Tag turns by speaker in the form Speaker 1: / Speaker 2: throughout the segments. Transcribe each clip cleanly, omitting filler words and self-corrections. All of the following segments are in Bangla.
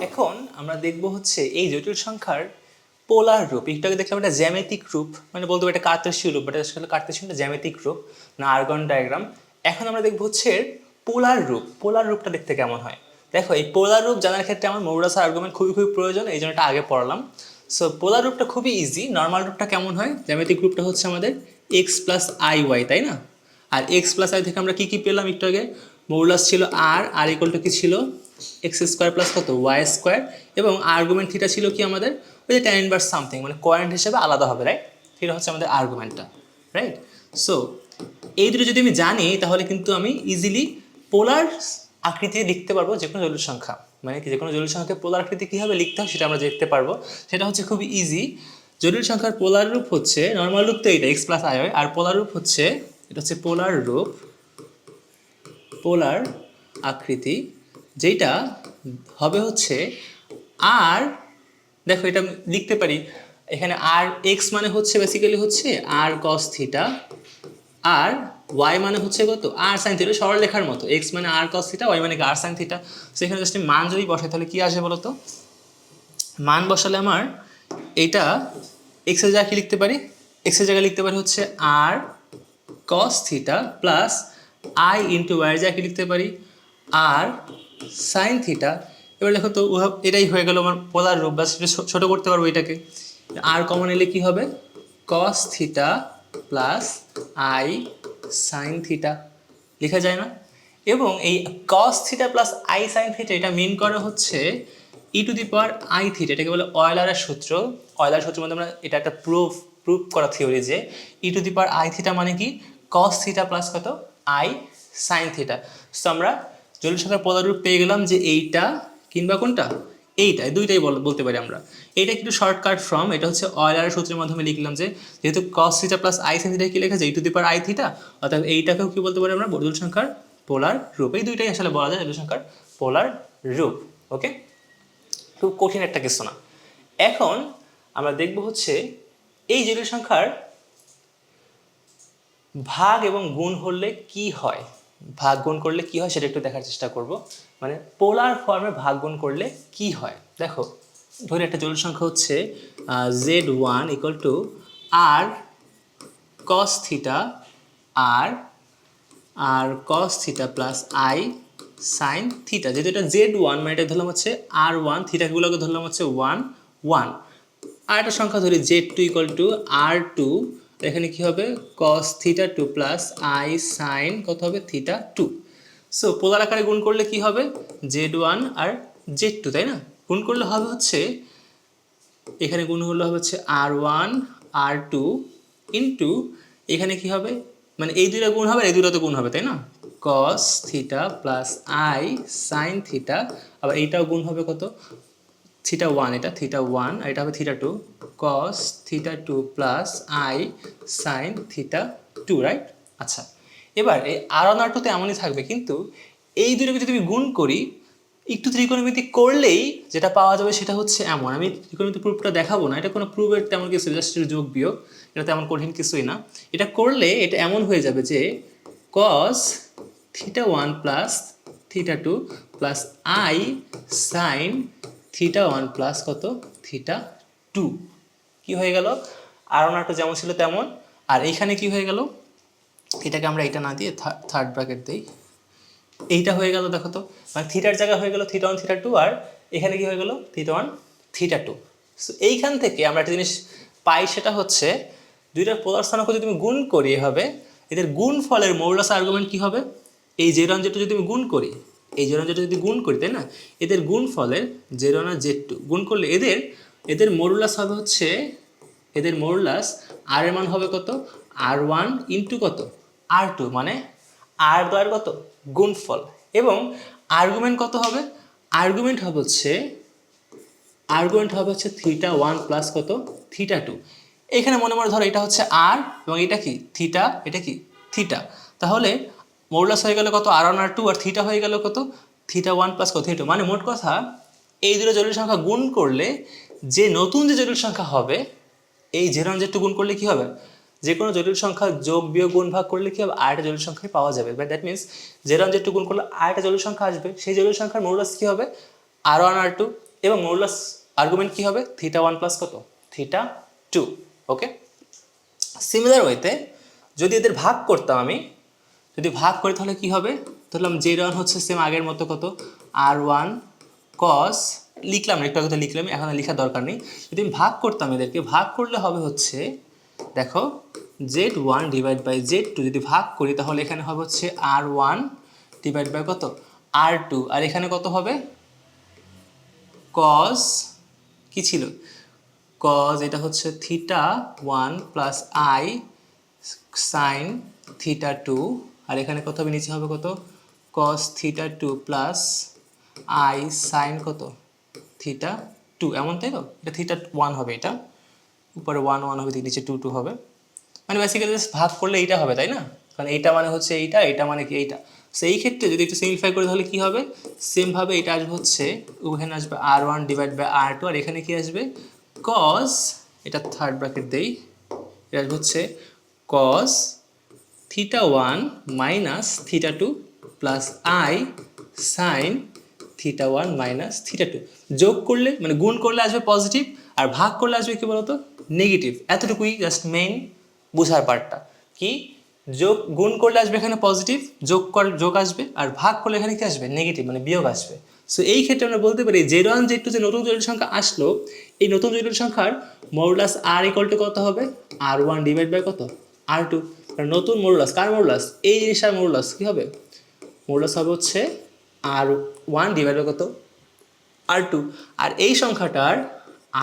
Speaker 1: এখন আমরা দেখব হচ্ছে এই জটিল সংখ্যার পোলার রূপ। একটু আগে দেখলাম একটা জ্যামিতিক রূপ, মানে বলতে পারি একটা কার্তেশীয় রূপ, বাট আসলে কার্তেশীয় একটা জ্যামিতিক রূপ না আর্গন ডায়াগ্রাম। এখন আমরা দেখব হচ্ছে এর পোলার রূপ। পোলার রূপটা দেখতে কেমন হয় দেখো। এই পোলার রূপ জানার ক্ষেত্রে আমার মডুলাস আর আর্গুমেন্ট খুবই খুবই প্রয়োজন, এই জন্য এটা আগে পড়লাম। সো পোলার রূপটা খুবই ইজি। নর্মাল রূপটা কেমন হয়, জ্যামিতিক রূপটা হচ্ছে আমাদের এক্স প্লাস আই ওয়াই, তাই না? আর এক্স প্লাস আই থেকে আমরা কি পেলাম একটু আগে? মডুলাস ছিল আর ইকুয়াল টু কি ছিল? এক্স স্কোয়ার প্লাস কত ওয়াই স্কোয়ার, এবং আর্গুমেন্ট থিটা ছিল কি আমাদের? ওই যে ট্যান ইনভার্স সামথিং, মানে কোয়ারেন্ট হিসেবে আলাদা হবে, রাইট? থিটা হচ্ছে আমাদের আর্গুমেন্টটা, রাইট? সো এই দুটো যদি আমি জানি তাহলে কিন্তু আমি ইজিলি পোলার আকৃতি লিখতে পারবো যে কোনো জটিল সংখ্যা। মানে কি, যে কোনো জটিল সংখ্যাকে পোলার আকৃতি কীভাবে লিখতে হয় সেটা আমরা দেখতে পারবো। সেটা হচ্ছে খুবই ইজি। জটিল সংখ্যার পোলার রূপ হচ্ছে, নর্মাল রূপ তো এইটা এক্স প্লাস আই হয়, আর পোলার রূপ হচ্ছে এটা হচ্ছে পোলার রূপ, পোলার আকৃতি, যেটা হবে হচ্ছে আর, দেখো এটা আমি লিখতে পারি এখানে আর এক্স মানে হচ্ছে বেসিক্যালি হচ্ছে আর কস থিটা, আর ওয়াই মানে হচ্ছে কত? আর সাইন থিটা, সরল লেখার মতো। এক্স মানে আর কস থিটা, ওয়াই মানে আর সাইন থিটা। সেখানে জাস্ট মান যদি বসাই তাহলে কি আসে বলো তো? মান বসালে আমার এটা এক্সের জায়গায় কি লিখতে পারি? এক্সের জায়গায় লিখতে পারি হচ্ছে r cos theta plus i into ওয়াইয়ের জায়গায় কি লিখতে পারি? R sine theta. এবার দেখো তো এটাই হয়ে গেল আমার পোলার রূপ, বা ছোটো করতে পারবো এটাকে। আর কমন এলে কি হবে? Cos theta plus i sine theta লেখা যায় না? এবং এই cos theta plus i sine theta এটা মিন করে হচ্ছে e to the power i theta. এটাকে বলে অয়লারের সূত্র। অয়লারের সূত্রের মধ্যে আমরা এটা একটা প্রুফ করা থিওরি যে e to the power i theta মানে কি? কস থিটা প্লাস কত? I sine theta. সো আমরা জটিল সংখ্যার পোলার রূপ পেয়ে গেলাম যে এইটা কিংবা কোনটা, এইটা, দুইটাই বলতে পারি আমরা। এইটা কিন্তু শর্টকাট ফর্ম, এটা হচ্ছে অয়লারের সূত্রের মাধ্যমে লিখলাম যে যেহেতু cos theta plus i sin theta কি লেখা যায়? E to the power i theta, অর্থাৎ এইটাকেও কি বলতে পারি আমরা? জটিল সংখ্যার পোলার রূপ। এই দুইটাই আসলে বলা যায় জটিল সংখ্যার পোলার রূপ। ওকে, খুব কঠিন একটা কিছু না। এখন আমরা দেখব হচ্ছে এই জটিল সংখ্যার ভাগ এবং গুণ হলে কি হয়, ভাগ গুণ করলে কি হয় সেটা একটু দেখার চেষ্টা করব। মানে পোলার ফর্মে ভাগ গুণ করলে কি হয়। দেখো ধরে একটা জটিল সংখ্যা হচ্ছে z1 equal to r cos theta, আর r cos theta plus i sine theta. যেহেতু এটা z1 মানে এটা ধরলাম হচ্ছে r1, থিটাগুলোকে ধরলাম হচ্ছে 1 1। আর একটা সংখ্যা ধরি z2 ইকুয়াল টু r2, এখানে কি হবে? cos theta 2 plus i sign কত হবে? থিটা 2। সো পোলার আকারে গুণ করলে কি হবে? z1 আর z2, তাই না? গুণ করলে হবে হচ্ছে, এখানে গুণ হলে হবে হচ্ছে r1 r2 ইন্টু এখানে কি হবে? মানে এই দুইটা গুণ হবে, এই দুইটা তো গুণ হবে, তাই না? cos theta plus i sine theta, আবার এইটাও গুণ হবে কত? থিটা 1, এটা থিটা 1, আর এটা হবে theta 2, cos theta 2 plus i sine theta 2, right? আচ্ছা, এবার এই r1 r2 তে এমনই থাকবে, কিন্তু এই দুটোকে যদি আমি গুণ করি, একটু ত্রিকোণমিতি করলেই যেটা পাওয়া যাবে সেটা হচ্ছে এমন। আমি ত্রিকোণমিতি প্রুফটা দেখাবো না, এটা কোনো প্রুফের তেমন কিছু, জাস্ট যোগ বিয়োগ, এটা তেমন কঠিন কিছুই না। এটা করলে এটা এমন হয়ে যাবে যে cos theta 1 plus theta 2 plus i sine theta 1 plus কত? থিটা 2। কি হয়ে গেল? আর1 আর2 যেমন ছিল তেমন। আর এইখানে কি হয়ে গেল? এটাকে আমরা এটা না দিয়ে থার্ড ব্র্যাকেট দিই, এইটা হয়ে গেল। দেখো তো, মানে থিটার জায়গা হয়ে গেল থিটা 1 থিটা 2, আর এখানে কি হয়ে গেল? Theta 1 theta 2। সো এইখান থেকে আমরা একটা জিনিস পাই, সেটা হচ্ছে দুইটার পোলার স্থানাঙ্ক যদি তুমি গুণ করি হবে, এদের গুণ ফলের মডুলাস আর্গুমেন্ট কি হবে? এই z1 z2 যদি আমি গুণ করি, এই z1 z2 যদি গুণ করি, তাই না? এদের গুণ ফলের z1 আর z2 গুণ করলে এদের মডুলাস হবে হচ্ছে, এদের মডুলাস আর এর মান হবে কত? r1 ইন্টু কত? r2, মানে আর দ্বয়ের কত? গুণফল। এবং আর্গুমেন্ট কত হবে? আর্গুমেন্ট হবে হচ্ছে থিটা 1 প্লাস কত? থিটা 2। এখানে মনে মনে ধরো এটা হচ্ছে আর, এবং এটা কি? থিটা, এটা কি? থিটা। তাহলে মডুলাস হয়ে গেল কত? r1 r2, আর থিটা হয়ে গেল কত? থিটা 1 প্লাস কত? থিটা 2। মানে মোট কথা এই দুটো জটিল সংখ্যা গুণ করলে যে নতুন যে জটিল সংখ্যা হবে, এই z1 z2 গুণ করলে কি হবে? যে কোনো জটিল সংখ্যা যোগ বিয়োগ গুণ ভাগ করলে কি হবে? আরেকটা জটিল সংখ্যাই পাওয়া যাবে। But that means z1 z2 গুণ করলে আরেকটা জটিল সংখ্যা আসবে, সেই জটিল সংখ্যার মডুলাস কি হবে? R1 R2 এবং মডুলাস আর্গুমেন্ট কি হবে θ1 প্লাস কত θ2। ওকে, সিমিলার ওয়েতে যদি এদের ভাগ করতাম আমি, যদি ভাগ করি তাহলে কি হবে, ধরলাম Z1 হচ্ছে সেম আগের মতো কত R1 cos, লিখলাম একটু আগে তো লিখলাম, এখন আর লেখার দরকার নেই। যদি আমি ভাগ করতাম এদেরকে, ভাগ করলে হবে হচ্ছে দেখো Z1 ডিভাইড বাই Z2 যদি ভাগ করি তাহলে এখানে হবে হচ্ছে R1 ডিভাইড বাই কত R2, আর এখানে কত হবে cos কি ছিল cos, এটা হচ্ছে θ1 প্লাস I sin θ2, আর এখানে কত হবে নিচে হবে কত cos θ2 প্লাস I sin কত θ2, এমন তাই তো, এটা θ1 হবে, এটা উপরে 1 1 হবে, নিচে 2 2 হবে, মানে বেসিক্যালি ভাগ করলে এইটা হবে তাই না, কারণ এইটা মানে হচ্ছে এইটা, এটা মানে কি এইটা। সো এই ক্ষেত্রে যদি একটু সিম্পলিফাই করি তাহলে কি হবে, সেমভাবে এটা আসবে হচ্ছে ওখানে আসবে R1 ডিভাইড বাই R2, আর এখানে কি আসবে cos, এটা থার্ড ব্র্যাকেট দেই, এটা আসবে হচ্ছে cos θ1 minus θ2 plus I sin θ1 minus θ2। যোগ করলে মানে গুণ করলে আসবে পজিটিভ, আর ভাগ করলে আসবে কি বলতো নেগেটিভ। এতটুকুই জাস্ট মেইন বোঝার পার্টটা কি, যোগ গুণ করলে আসবে এখানে পজিটিভ, যোগ আসবে, আর ভাগ করলে এখানে কি আসবে নেগেটিভ মানে বিয়োগ আসবে। সো এই ক্ষেত্রে আমরা বলতে পারি Z1 Z2 যে নতুন জটিল সংখ্যা আসলো, এই নতুন জটিল সংখ্যার মডুলাস R ইকুয়াল টু কত হবে R1 ডিভাইড বাই কত R2। নতুন মডুলাস কার মডুলাস, এই জিনিসটার মডুলাস কি হবে, মডুলাস হবে হচ্ছে R1 ডিভাইড বাই কত R2, আর এই সংখ্যাটার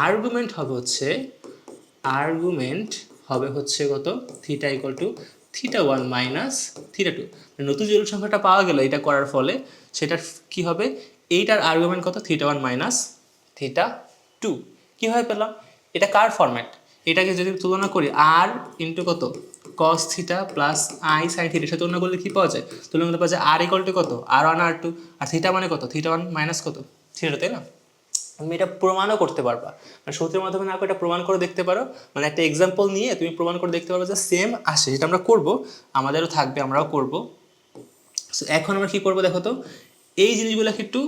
Speaker 1: আর্গুমেন্ট হবে হচ্ছে কত থিটা ইকুয়াল টু θ1 মাইনাস θ2। নতুন জটিল সংখ্যাটা পাওয়া গেল এটা করার ফলে, সেটার কি হবে এইটার আর্গুমেন্ট কত θ1 মাইনাস θ2। কীভাবে পেলাম, এটা কার ফরম্যাট, এটাকে যদি তুলনা করি R ইন্টু কত cos theta plus I sin theta, সাথে তুলনা করলে কী পাওয়া যায়, তুলনা করতে পাওয়া যায় R ইকুয়াল টু কত R1 R2, আর থিটা মানে কত θ1 মাইনাস কত θ2, তাই না। তুমি এটা প্রমাণও করতে পারবা, মানে সূত্রের মাধ্যমে না করে এটা প্রমাণ করে দেখতে পারো, মানে একটা এক্সাম্পল নিয়ে তুমি প্রমাণ করে দেখতে পারবে যে সেম আসে, যেটা আমরা করব, আমাদেরও থাকবে, আমরাও করব। সো এখন আমরা কী করবো দেখো তো, এই জিনিসগুলোকে একটু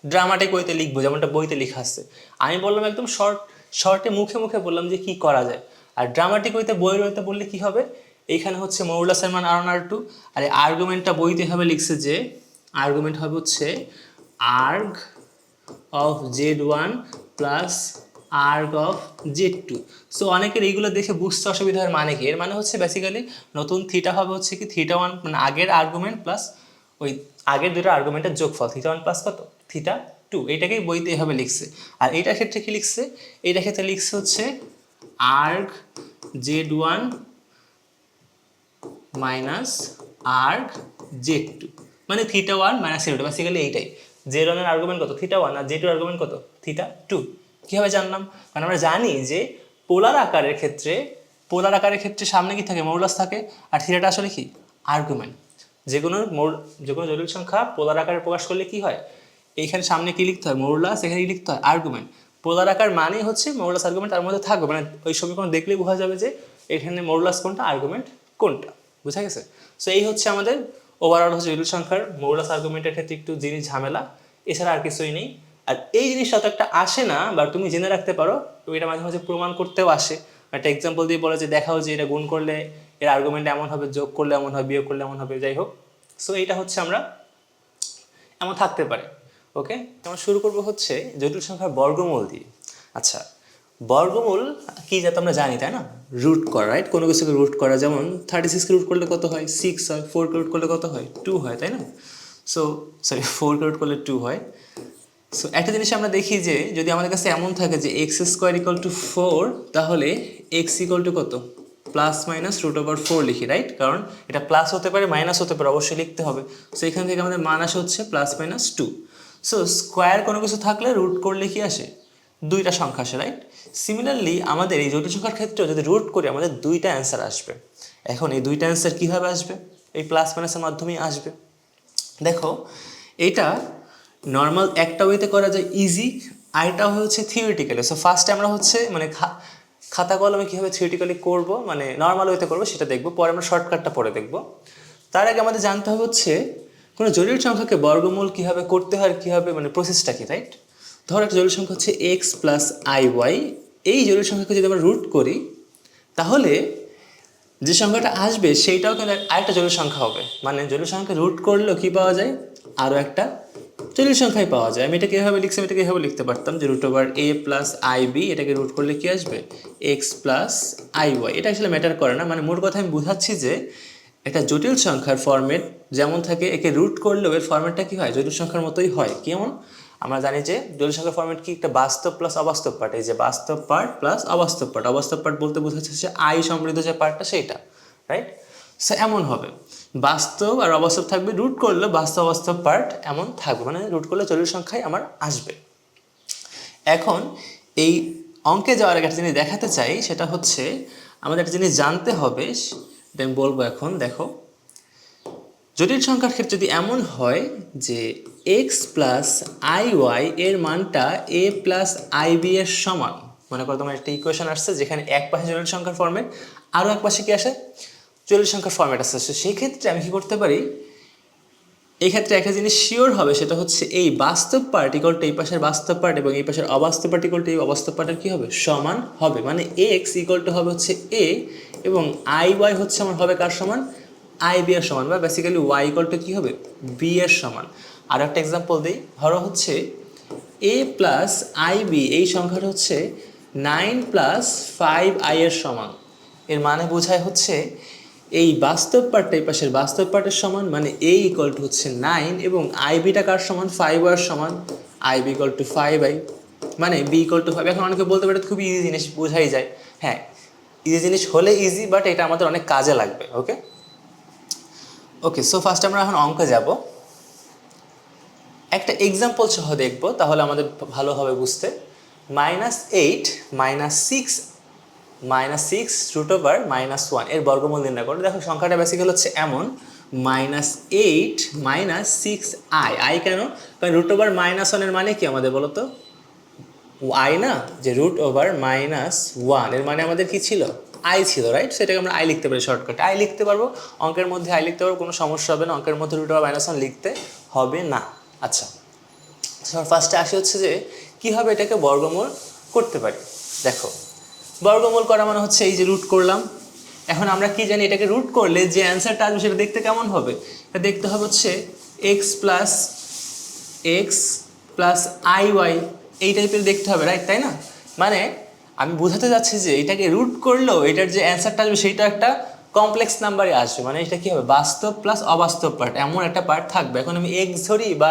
Speaker 1: ড্রামাটিক ওয়েতে লিখবো, যেমনটা বইতে লেখা আছে। আমি বললাম একদম শর্টে মুখে মুখে বললাম যে কি করা যায়, আর ড্রামাটিক ওয়েতে বইয়ের ওয়েতে বললে কি হবে, এইখানে হচ্ছে মডুলাসের মান R1 R2, আর এই আর্গুমেন্টটা বইতে হবে লিখছে যে আর্গুমেন্ট হবে হচ্ছে arg of Z1 plus arg of Z2। So অনেকের এইগুলো দেখে বুঝতে অসুবিধা হয়, মানে কি, এর মানে হচ্ছে বেসিক্যালি নতুন থিটা হবে হচ্ছে কি θ1 মানে আগের আর্গুমেন্ট প্লাস ওই আগের দুটো আর্গুমেন্টের যোগফল θ1 প্লাস কত θ2, এইটাকেই বইতে এভাবে লিখছে। আর এইটার ক্ষেত্রে কি লিখছে, এইটার ক্ষেত্রে লিখছে হচ্ছে arg Z1 minus arg Z2 মানে θ1 মাইনাস θ2, বেসিক্যালি এইটাই। Z1 এর আর্গুমেন্ট কত θ1 আর Z2 এর আর্গুমেন্ট কত θ2। কীভাবে জানলাম, কারণ আমরা জানি যে পোলার আকারের ক্ষেত্রে সামনে কি থাকে মডুলাস থাকে, আর থিটাটা আসলে কি আর্গুমেন্ট। যে কোনো জটিল সংখ্যা পোলার আকারে প্রকাশ করলে কি হয়, এইখানে সামনে কি লিখতে হয় মডুলাস, এখানে কি লিখতে হয় আর্গুমেন্ট। পোলার আকার মানেই হচ্ছে মডুলাস আর্গুমেন্ট তার মধ্যে থাকবে, মানে ওই সমীকরণ দেখলেই বোঝা যাবে যে এখানে মডুলাস কোনটা আর্গুমেন্ট কোনটা, বুঝা গেছে। সো এই হচ্ছে আমাদের ওভারঅল হচ্ছে জটিল সংখ্যার মডুলাস আর্গুমেন্টের ক্ষেত্রে একটু জিনিস ঝামেলা, এছাড়া আর কিছুই নেই। আর এই জিনিসটা তো একটা আসে না, বা তুমি জেনে রাখতে পারো, তুমি এটা মাঝে মাঝে প্রমাণ করতেও আসে। একটা এক্সাম্পল দিয়ে বলে যে দেখাও যে এটা গুণ করলে এর আর্গুমেন্ট এমন হবে, যোগ করলে এমন হবে, বিয়োগ করলে এমন হবে, যাই হোক। সো এইটা হচ্ছে আমরা এমন থাকতে পারে। ওকে, আমরা শুরু করবো হচ্ছে জটিল সংখ্যার বর্গমূল দিয়ে। আচ্ছা, বর্গমূল কি যাতে আমরা জানি তাই না, রুট করা, রাইট, কোনো কিছুকে রুট করা, যেমন 36কে রুট করলে কত হয় 6 হয়, 4কে রুট করলে কত হয় 2 হয়, তাই না। সো 4কে রুট করলে 2 হয়। সো একটা জিনিস আমরা দেখি যে যদি আমাদের কাছে এমন থাকে যে x² ইকুয়াল টু 4, তাহলে x ইকুয়াল টু কত প্লাস মাইনাস √4 লিখি, রাইট, কারণ এটা প্লাস হতে পারে মাইনাস হতে পারে, অবশ্যই লিখতে হবে। সো এখান থেকে আমাদের মান আসে হচ্ছে প্লাস মাইনাস 2। সো স্কোয়ার কোনো কিছু থাকলে রুট করলে কি আসে দুইটা সংখ্যা আসে, রাইট। সিমিলারলি আমাদের এই জটিল সংখ্যার ক্ষেত্রেও যদি রুট করি আমাদের দুইটা অ্যান্সার আসবে। এখন এই দুইটা অ্যান্সার কীভাবে আসবে, এই প্লাস মাইনাসের মাধ্যমেই আসবে। দেখো এইটা নর্মাল একটা ওয়েতে করা যায় ইজি, আরেকটা হচ্ছে থিওরিটিক্যালি। সো ফার্স্টে আমরা হচ্ছে মানে খাতা কলমে কীভাবে থিওরিটিক্যালি করবো, মানে নর্মাল ওয়েতে করবো সেটা দেখবো, পরে আমরা শর্টকাটটা পরে দেখবো। তার আগে আমাদের জানতে হবে হচ্ছে কোনো জটিল সংখ্যাকে বর্গমূল কীভাবে করতে হয় কীভাবে মানে প্রসেসটা কি, রাইট? ধরো একটা জটিল সংখ্যা হচ্ছে এক্স প্লাস আই ওয়াই। এই জটিল সংখ্যাকে যদি আমরা রুট করি তাহলে যে সংখ্যাটা আসবে সেইটাও কিন্তু আরেকটা জটিল সংখ্যা হবে। মানে জটিল সংখ্যাকে রুট করলেও কী পাওয়া যায়, আরও একটা জটিল সংখ্যাই পাওয়া যায়। আমি এটাকে এভাবে লিখছি, আমি এটাকে এভাবে লিখতে পারতাম যে root over a plus i b, এটাকে রুট করলে কি আসবে, এক্স প্লাস আই ওয়াই। এটা আসলে ম্যাটার করে না, মানে মোট কথা আমি বুঝাচ্ছি যে একটা জটিল সংখ্যার ফরম্যাট যেমন থাকে, একে রুট করলেও এর ফরম্যাটটা কী হয়, জটিল সংখ্যার মতোই হয়। কেমন? আমরা জানি যে জটিল সংখ্যার ফরম্যাট কি, একটা বাস্তব প্লাস অবাস্তব পার্ট। এই যে বাস্তব পার্ট প্লাস অবাস্তব পার্ট, অবাস্তব পার্ট বলতে বোঝাচ্ছে যে আই সমৃদ্ধ যে পার্টটা সেইটা, রাইট? সো এমন হবে, বাস্তব আর অবাস্তব থাকবে, রুট করলে বাস্তব অবাস্তব পার্ট এমন থাকবে, মানে রুট করলে জটিল সংখ্যায় আমার আসবে। এখন এই অঙ্কে যাওয়ার আগে একটা জিনিস দেখাতে চাই, সেটা হচ্ছে আমাদের একটা জিনিস জানতে হবে, এটা আমি বলবো এখন। দেখো, জটিল সংখ্যার ক্ষেত্রে যদি এমন হয় যে এক্স প্লাস আই ওয়াই এর মানটা এ প্লাস আই বি এর সমান, মনে করো তোমার একটা ইকুয়েশন আসছে যেখানে এক পাশে জটিল সংখ্যার ফর্মেট, আরও এক পাশে কি আসে, জটিল সংখ্যার ফর্মেট আসছে। সেই ক্ষেত্রে আমি কী করতে পারি, এই ক্ষেত্রে একটা জিনিস শিওর হবে, সেটা হচ্ছে এই বাস্তব পার্টিকলটা এই পাশের বাস্তব পার্ট এবং এই পাশের অবাস্তব পার্টিকলটা এই অবাস্তব পার্টের কী হবে, সমান হবে। মানে এক্স ইকুয়াল টু হবে হচ্ছে এ এবং আই ওয়াই হচ্ছে আমার হবে কার সমান, আই বি এর সমান, বা বেসিক্যালি ওয়াই ইকুয়াল টু কী হবে, বি এর সমান। আর একটা এক্সাম্পল দিই, ধরো হচ্ছে এ প্লাস আই বি এই সংখ্যাটা হচ্ছে 9 প্লাস 5 আই এর সমান। এর মানে বোঝায় হচ্ছে এই বাস্তব পার্টটা এই পাশের বাস্তব পার্টের সমান, মানে এ ইকুয়াল টু হচ্ছে 9 এবং আই বিটা কার সমান, 5 আর সমান, i b equal to 5 i, মানে বি ইকুয়াল টু 5। এখন অনেকে বলতে পারে খুব ইজি জিনিস, বোঝাই যায়। হ্যাঁ, ইজি জিনিস হলে ইজি, বাট এটা আমাদের অনেক কাজে লাগবে। ওকে ওকে, সো ফার্স্ট আমরা এখন অঙ্কে যাব। একটা এক্সাম্পল সহ দেখব, তাহলে আমাদের ভালো হবে বুঝতে। -8 -6 রুট ওভার -1 এর বর্গমূল নির্ণয় করো। দেখো সংখ্যাটা বেসিক্যালি হচ্ছে এমন, -8 -6 আই। I can? কারণ রুট ওভার -1 এর মানে কি আমাদের বলো তো, আই না, যে রুট ওভার -1 এর মানে আমাদের কি ছিল, আই ছিল, রাইট? সেটাকে আমরা আই লিখতে পারি, শর্টকাটে আই লিখতে পারবো, অঙ্কের মধ্যে আই লিখতে পারবো, কোনো সমস্যা হবে না, অঙ্কের মধ্যে রুট ওভার -1 লিখতে হবে না। আচ্ছা, ফার্স্টে আসি হচ্ছে যে কীভাবে এটাকে বর্গমূল করতে পারি। দেখো, বর্গমূল করা মানে হচ্ছে এই যে রুট করলাম। এখন আমরা কি জানি, এটাকে রুট করলে যে অ্যান্সারটা আসবে সেটা দেখতে কেমন হবে, এটা দেখতে হবে হচ্ছে এক্স প্লাস আই ওয়াই, এই টাইপের দেখতে হবে, রাইট? তাই না? মানে আমি বোঝাতে যাচ্ছি যে এটাকে রুট করলেও এটার যে অ্যান্সারটা আসবে সেইটা একটা কমপ্লেক্স নাম্বারে আসবে। মানে এটা কী হবে, বাস্তব প্লাস অবাস্তব পার্ট, এমন একটা পার্ট থাকবে। এখন আমি এক্স ধরি বা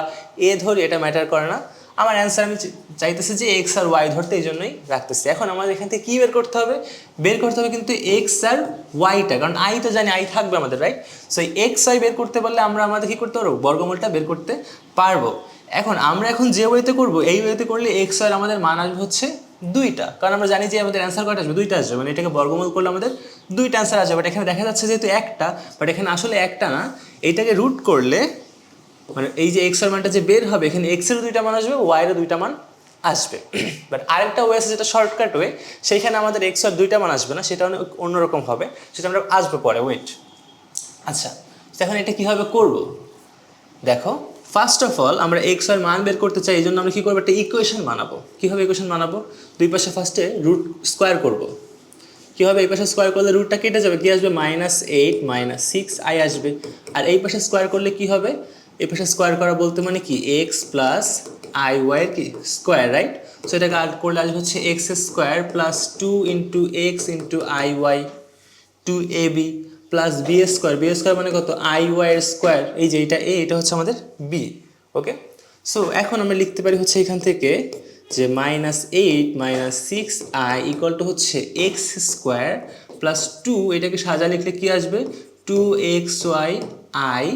Speaker 1: এ ধরি, এটা ম্যাটার করে না, আমার অ্যান্সার আমি চাইতেছি যে এক্স আর ওয়াই ধরতে, এই জন্যই রাখতেছি। এখন আমাদের এখান থেকে কী বের করতে হবে, কিন্তু এক্স আর ওয়াইটা, কারণ আই তো জানি আই থাকবে আমাদের, রাইট? সো এই এক্স ওয়াই বের করতে পারলে আমরা আমাদের কী করতে পারবো, বর্গমূলটা বের করতে পারবো। এখন আমরা যে ওয়েতে করবো, এই ওয়েতে করলে এক্স ওয়াই আমাদের মান আসবে হচ্ছে 2টা, কারণ আমরা জানি যে আমাদের অ্যান্সার কয়টা আসবে, 2টা আসবে। মানে এটাকে বর্গমূল করলে আমাদের 2টা অ্যান্সার আসবে। বাট এখানে দেখা যাচ্ছে যেহেতু একটা, বাট এখানে আসলে একটা না, এইটাকে রুট করলে মানে এই যে এক্স এর মানটা যে বের হবে, এখানে এক্স এরও 2টা মান আসবে, ওয়াই এরও 2টা মান আসবে। বাট আরেকটা ওয়ে আছে যেটা শর্টকাট ওয়ে, সেইখানে আমাদের এক্স আর 2টা মান আসবে না, সেটা অন্যরকম হবে, সেটা আমরা আসবে পরে, ওয়েট। আচ্ছা, এখন এটা কীভাবে করব, দেখো, ফার্স্ট অফ অল আমরা এক্স ওয়াই মান বের করতে চাই, এই জন্য আমরা কী করবো, একটা ইকুয়েশন বানাবো। কীভাবে ইকুয়েশন বানাবো, দুই পাশে ফার্স্টে রুট স্কোয়ার করবো। কী হবে, এই পাশে স্কোয়ার করলে রুটটা কেটে যাবে, কী আসবে, -8 -6 আই আসবে। আর এই পাশে স্কোয়ার করলে কি হবে, এই পাশে স্কোয়ার করা বলতে মানে কি, এক্স প্লাস আই ওয়াইয়ের কি স্কোয়ার, রাইট? সো এটাকে আড করলে আসবে হচ্ছে x square plus 2 into x into i y 2ab plus b square মানে কত, আই ওয়াইয়ের স্কোয়ার। এই যে এটা এ, এটা হচ্ছে আমাদের বি। ওকে, সো এখন আমরা লিখতে পারি হচ্ছে এখান থেকে যে -8 -6 আই ইকুয়াল টু হচ্ছে এক্স স্কোয়ার প্লাস 2, এটাকে সাজা লিখলে কি আসবে, 2xy আই,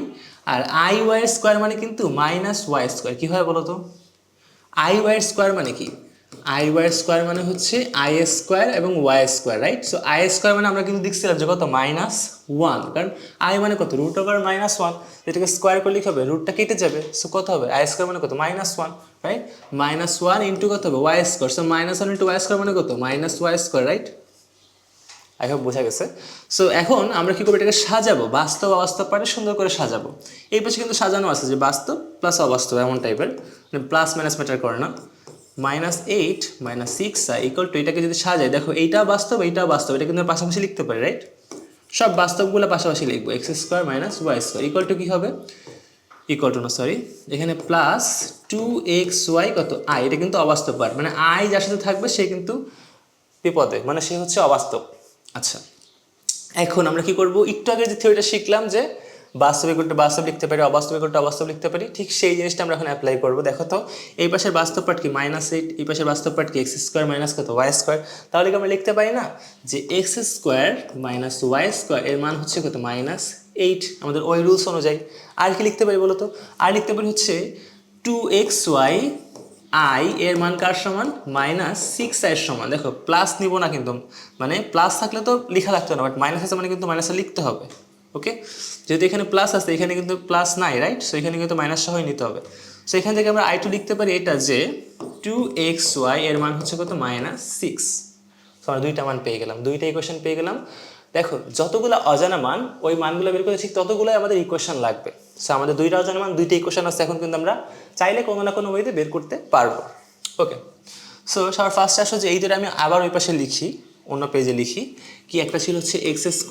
Speaker 1: আর আই ওয়াইয়ের স্কোয়ার মানে কিন্তু -y স্কোয়ার। কী হয় বলো তো, আই ওয়াইয়ের স্কোয়ার মানে কি, আই ওয়াইয়ের স্কোয়ার মানে হচ্ছে আই স্কোয়ার এবং y square, right? So i square মানে আমরা কিন্তু দেখছিলাম যে কত, -1, কারণ আই মানে কত, রুট ওভার -1, যেটাকে স্কোয়ার করলে কী হবে, রুটটা কেটে যাবে, সো কত হবে, আই স্কোয়ার মানে কত, -1, রাইট? -1 ইন্টু কত হবে, y square, so -1 into y square মানে কত, -y square, right? I hope বোঝা গেছে। সো এখন আমরা কি করবো, এটাকে সাজাবো, বাস্তব অবাস্তব পার্টে সুন্দর করে সাজাবো। এই পাশে কিন্তু সাজানো আছে যে বাস্তব প্লাস অবাস্তব এমন টাইপের, প্লাস মাইনাস ম্যাটার করে না। -8 - 6i ইকুয়াল টু, এটাকে যদি সাজাই দেখো এইটাও বাস্তব এইটাও বাস্তব, এটা কিন্তু আমরা পাশাপাশি লিখতে পারি, রাইট? সব বাস্তবগুলো পাশাপাশি লিখবো, x² - y² ইকুয়াল টু কী হবে, ইকুয়াল টু না সরি, এখানে প্লাস 2xy কত i, এটা কিন্তু অবাস্তব পার্ট, মানে i যার সাথে থাকবে সে কিন্তু বিপদে, মানে সে হচ্ছে অবাস্তব। আচ্ছা, এখন আমরা কি করব, একটু আগে যে থিওরিটা শিখলাম যে বাস্তব ইকুয়াল টু বাস্তব লিখতে পারি, অবাস্তব ইকুয়াল টু অবাস্তব লিখতে পারি, ঠিক সেই জিনিসটা আমরা এখন অ্যাপ্লাই করব। দেখো তো এই পাশের বাস্তব পার্ট কি -8, এই পাশের বাস্তব পার্ট কি x² মাইনাস কত y², তাহলে কি আমরা লিখতে পারি না যে x² - y² এর মান হচ্ছে কত -8, আমাদের ওই রুলস অনুযায়ী। আর কি লিখতে পারি বলো তো, আর লিখতে পারি হচ্ছে 2xy i এর মান কার সমান, -6i এর সমান। দেখো প্লাস নিব না কিন্তু, মানে প্লাস থাকলে তো লেখা লাগতো না, বাট মাইনাস আছে মানে কিন্তু মাইনাসে লিখতে হবে। ওকে, যেহেতু এখানে প্লাস আছে এখানে কিন্তু প্লাস নাই, রাইট? সো এখানে কিন্তু মাইনাস সহই নিতে হবে। সো এখান থেকে আমরা i2 লিখতে পারি এটা যে 2xy এর মান হচ্ছে কত, -6। সো আমরা দুইটা মান পেয়ে গেলাম, দুইটা ইকুয়েশন পেয়ে গেলাম। দেখো যতগুলো অজানা মান ওই মানগুলো বের করতে ঠিক ততগুলোই আমাদের ইকুয়েশন লাগবে। সো আমাদের দুইটা অজানা মান, দুইটা ইকুয়েশন আছে, এখন কিন্তু আমরা চাইলে কোনো না কোনো ওয়েতে বের করতে পারবো। ওকে, সো সবার ফার্স্টে আসো যে এই দুটো আমি আবার ওই পাশে লিখি, অন্য পেজে লিখি। কি একটা ছিল হচ্ছে x² -